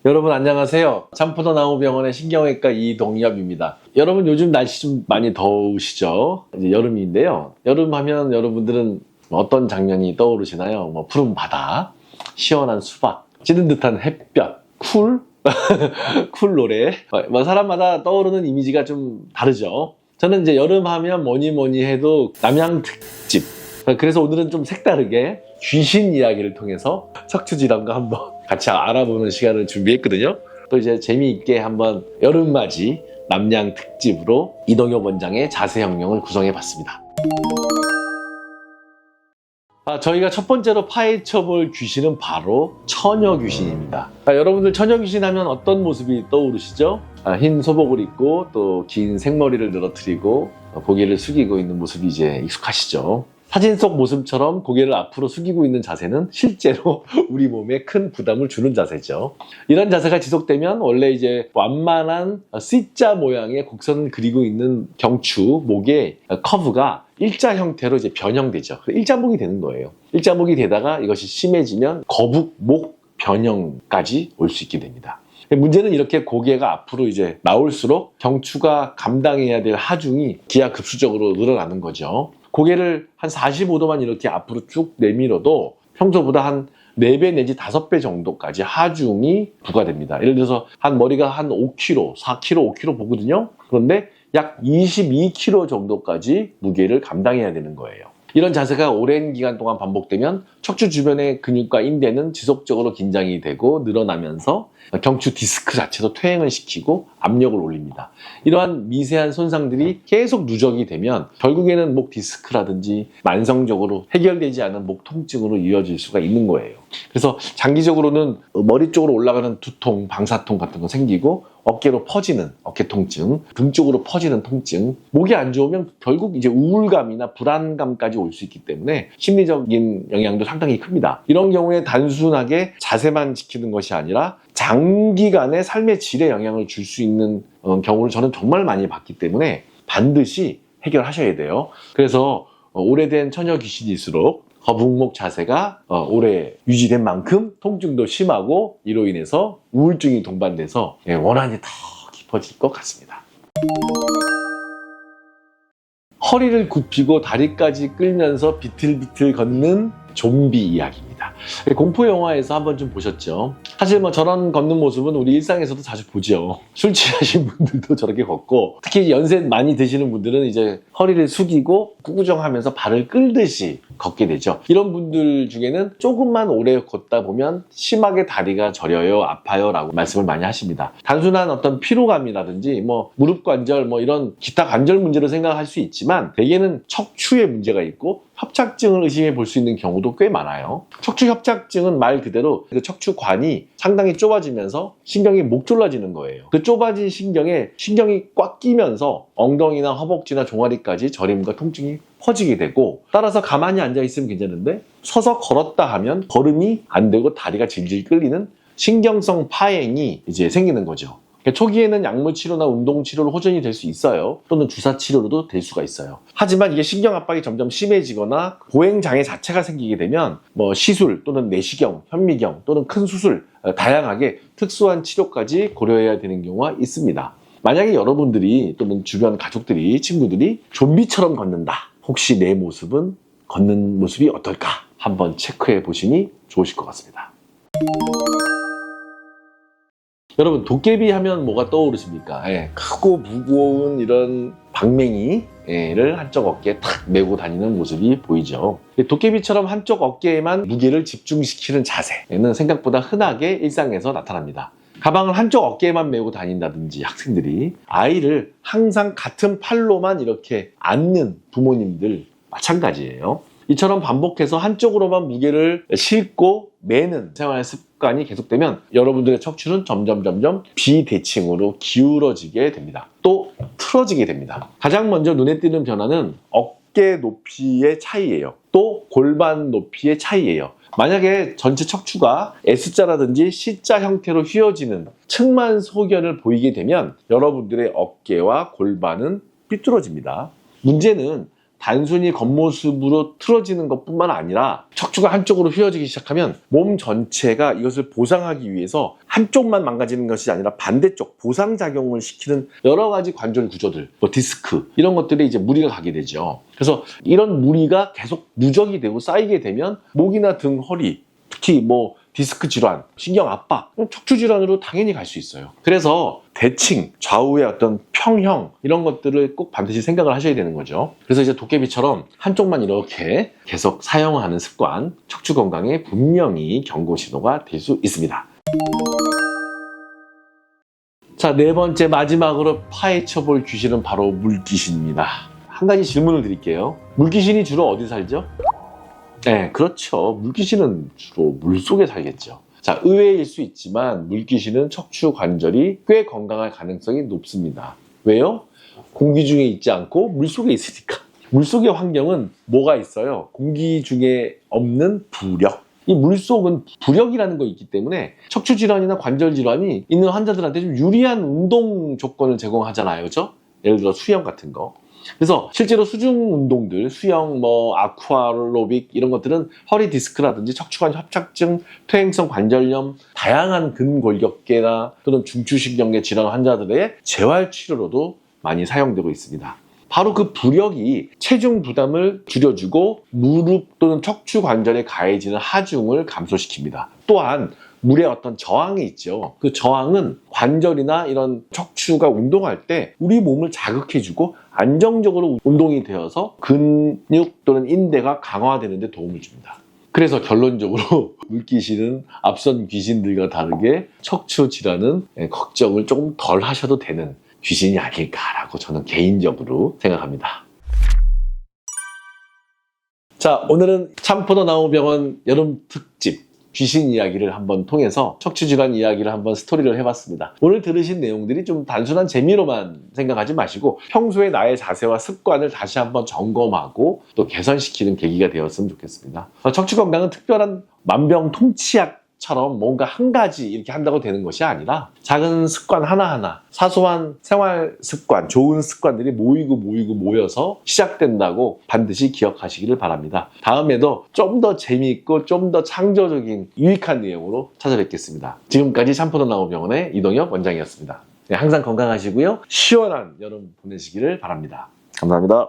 여러분 안녕하세요. 참포도나무병원의 신경외과 이동엽입니다. 여러분 요즘 날씨 좀 많이 더우시죠? 이제 여름인데요. 여름 하면 여러분들은 어떤 장면이 떠오르시나요? 푸른 바다, 시원한 수박, 찌든 듯한 햇볕, 쿨? 쿨 노래. 사람마다 떠오르는 이미지가 좀 다르죠. 저는 이제 여름 하면 뭐니 해도 남양 특집. 그래서 오늘은 좀 색다르게 귀신 이야기를 통해서 척추질환과 한번 같이 알아보는 시간을 준비했거든요. 또 이제 재미있게 한번 여름맞이 남양 특집으로 이동엽 원장의 자세형령을 구성해봤습니다. 저희가 첫 번째로 파헤쳐볼 귀신은 바로 처녀 귀신입니다. 여러분들 처녀 귀신 하면 어떤 모습이 떠오르시죠? 흰 소복을 입고 또 긴 생머리를 늘어뜨리고 고개를 숙이고 있는 모습이 이제 익숙하시죠? 사진 속 모습처럼 고개를 앞으로 숙이고 있는 자세는 실제로 우리 몸에 큰 부담을 주는 자세죠. 이런 자세가 지속되면 원래 이제 완만한 C자 모양의 곡선을 그리고 있는 경추, 목의 커브가 일자 형태로 이제 변형되죠. 일자목이 되는 거예요. 일자목이 되다가 이것이 심해지면 거북, 목 변형까지 올 수 있게 됩니다. 문제는 이렇게 고개가 앞으로 이제 나올수록 경추가 감당해야 될 하중이 기하급수적으로 늘어나는 거죠. 고개를 한 45도만 이렇게 앞으로 쭉 내밀어도 평소보다 한 4배 내지 5배 정도까지 하중이 부과됩니다. 예를 들어서 머리가 한 5kg, 4kg, 5kg 보거든요. 그런데 약 22kg 정도까지 무게를 감당해야 되는 거예요. 이런 자세가 오랜 기간 동안 반복되면 척추 주변의 근육과 인대는 지속적으로 긴장이 되고 늘어나면서 경추 디스크 자체도 퇴행을 시키고 압력을 올립니다. 이러한 미세한 손상들이 계속 누적이 되면 결국에는 목 디스크라든지 만성적으로 해결되지 않은 목 통증으로 이어질 수가 있는 거예요. 그래서 장기적으로는 머리 쪽으로 올라가는 두통, 방사통 같은 거 생기고 어깨로 퍼지는 어깨 통증, 등 쪽으로 퍼지는 통증, 목이 안 좋으면 결국 이제 우울감이나 불안감까지 올 수 있기 때문에 심리적인 영향도 상당히 큽니다. 이런 경우에 단순하게 자세만 지키는 것이 아니라 장기간의 삶의 질에 영향을 줄 수 있는 경우를 저는 정말 많이 봤기 때문에 반드시 해결하셔야 돼요. 그래서 오래된 처녀 귀신일수록 거북목 자세가 오래 유지된 만큼 통증도 심하고 이로 인해서 우울증이 동반돼서 원한이 더 깊어질 것 같습니다. 허리를 굽히고 다리까지 끌면서 비틀비틀 걷는 좀비 이야기입니다. 공포 영화에서 한번 좀 보셨죠? 사실 저런 걷는 모습은 우리 일상에서도 자주 보죠. 술 취하신 분들도 저렇게 걷고, 특히 연세 많이 드시는 분들은 이제 허리를 숙이고 구구정하면서 발을 끌듯이 걷게 되죠. 이런 분들 중에는 조금만 오래 걷다 보면 심하게 다리가 저려요, 아파요 라고 말씀을 많이 하십니다. 단순한 어떤 피로감이라든지 무릎 관절 이런 기타 관절 문제로 생각할 수 있지만 대개는 척추에 문제가 있고 협착증을 의심해 볼 수 있는 경우도 꽤 많아요. 척추 협착증은 말 그대로 척추관이 상당히 좁아지면서 신경이 목 졸라지는 거예요. 그 좁아진 신경이 꽉 끼면서 엉덩이나 허벅지나 종아리까지 저림과 통증이 퍼지게 되고, 따라서 가만히 앉아 있으면 괜찮은데 서서 걸었다 하면 걸음이 안 되고 다리가 질질 끌리는 신경성 파행이 이제 생기는 거죠. 초기에는 약물 치료나 운동 치료로 호전이 될 수 있어요. 또는 주사 치료로도 될 수가 있어요. 하지만 이게 신경 압박이 점점 심해지거나 보행 장애 자체가 생기게 되면 시술 또는 내시경, 현미경 또는 큰 수술, 다양하게 특수한 치료까지 고려해야 되는 경우가 있습니다. 만약에 여러분들이 또는 주변 가족들이, 친구들이 좀비처럼 걷는다. 혹시 내 모습은 걷는 모습이 어떨까? 한번 체크해 보시니 좋으실 것 같습니다. 여러분, 도깨비 하면 뭐가 떠오르십니까? 크고 무거운 이런 방맹이를 한쪽 어깨에 탁 메고 다니는 모습이 보이죠. 도깨비처럼 한쪽 어깨에만 무게를 집중시키는 자세는 생각보다 흔하게 일상에서 나타납니다. 가방을 한쪽 어깨에만 메고 다닌다든지 학생들이 아이를 항상 같은 팔로만 이렇게 안는 부모님들 마찬가지예요. 이처럼 반복해서 한쪽으로만 무게를 싣고 매는 생활 습관이 계속되면 여러분들의 척추는 점점 비대칭으로 기울어지게 됩니다. 또 틀어지게 됩니다. 가장 먼저 눈에 띄는 변화는 어깨 높이의 차이예요. 또 골반 높이의 차이예요. 만약에 전체 척추가 S자라든지 C자 형태로 휘어지는 측만소견을 보이게 되면 여러분들의 어깨와 골반은 삐뚤어집니다. 문제는 단순히 겉모습으로 틀어지는 것뿐만 아니라 척추가 한쪽으로 휘어지기 시작하면 몸 전체가 이것을 보상하기 위해서 한쪽만 망가지는 것이 아니라 반대쪽 보상작용을 시키는 여러 가지 관절 구조들, 뭐 디스크 이런 것들에 이제 무리가 가게 되죠. 그래서 이런 무리가 계속 누적이 되고 쌓이게 되면 목이나 등, 허리, 특히 뭐 디스크 질환, 신경 압박, 척추 질환으로 당연히 갈 수 있어요. 그래서 대칭, 좌우의 어떤 평형 이런 것들을 꼭 반드시 생각을 하셔야 되는 거죠. 그래서 이제 도깨비처럼 한쪽만 이렇게 계속 사용하는 습관, 척추 건강에 분명히 경고 신호가 될 수 있습니다. 자, 네 번째 마지막으로 파헤쳐 볼 귀신은 바로 물귀신입니다. 한 가지 질문을 드릴게요. 물귀신이 주로 어디 살죠? 네, 그렇죠. 물귀신은 주로 물속에 살겠죠. 자, 의외일 수 있지만 물귀신은 척추 관절이 꽤 건강할 가능성이 높습니다. 왜요? 공기 중에 있지 않고 물속에 있으니까. 물속의 환경은 뭐가 있어요? 공기 중에 없는 부력. 이 물속은 부력이라는 거 있기 때문에 척추 질환이나 관절 질환이 있는 환자들한테 좀 유리한 운동 조건을 제공하잖아요. 그렇죠? 예를 들어 수영 같은 거. 그래서 실제로 수중 운동들, 수영, 아쿠아로빅 이런 것들은 허리 디스크라든지 척추관 협착증, 퇴행성 관절염, 다양한 근골격계나 또는 중추신경계 질환 환자들의 재활 치료로도 많이 사용되고 있습니다. 바로 그 부력이 체중 부담을 줄여주고 무릎 또는 척추 관절에 가해지는 하중을 감소시킵니다. 또한 물의 어떤 저항이 있죠. 그 저항은 관절이나 이런 척추가 운동할 때 우리 몸을 자극해주고 안정적으로 운동이 되어서 근육 또는 인대가 강화되는 데 도움을 줍니다. 그래서 결론적으로 물귀신은 앞선 귀신들과 다르게 척추 질환은 걱정을 조금 덜 하셔도 되는 귀신이 아닐까라고 저는 개인적으로 생각합니다. 자, 오늘은 참포도나무병원 여름 특집 귀신 이야기를 한번 통해서 척추질환 이야기를 한번 스토리를 해봤습니다. 오늘 들으신 내용들이 좀 단순한 재미로만 생각하지 마시고 평소에 나의 자세와 습관을 다시 한번 점검하고 또 개선시키는 계기가 되었으면 좋겠습니다. 척추 건강은 특별한 만병통치약처럼 뭔가 한 가지 이렇게 한다고 되는 것이 아니라 작은 습관 하나하나, 사소한 생활 습관, 좋은 습관들이 모여서 시작된다고 반드시 기억하시기를 바랍니다. 다음에도 좀 더 재미있고 좀 더 창조적인 유익한 내용으로 찾아뵙겠습니다. 지금까지 참포도나무병원의 이동엽 원장이었습니다. 네, 항상 건강하시고요. 시원한 여름 보내시기를 바랍니다. 감사합니다.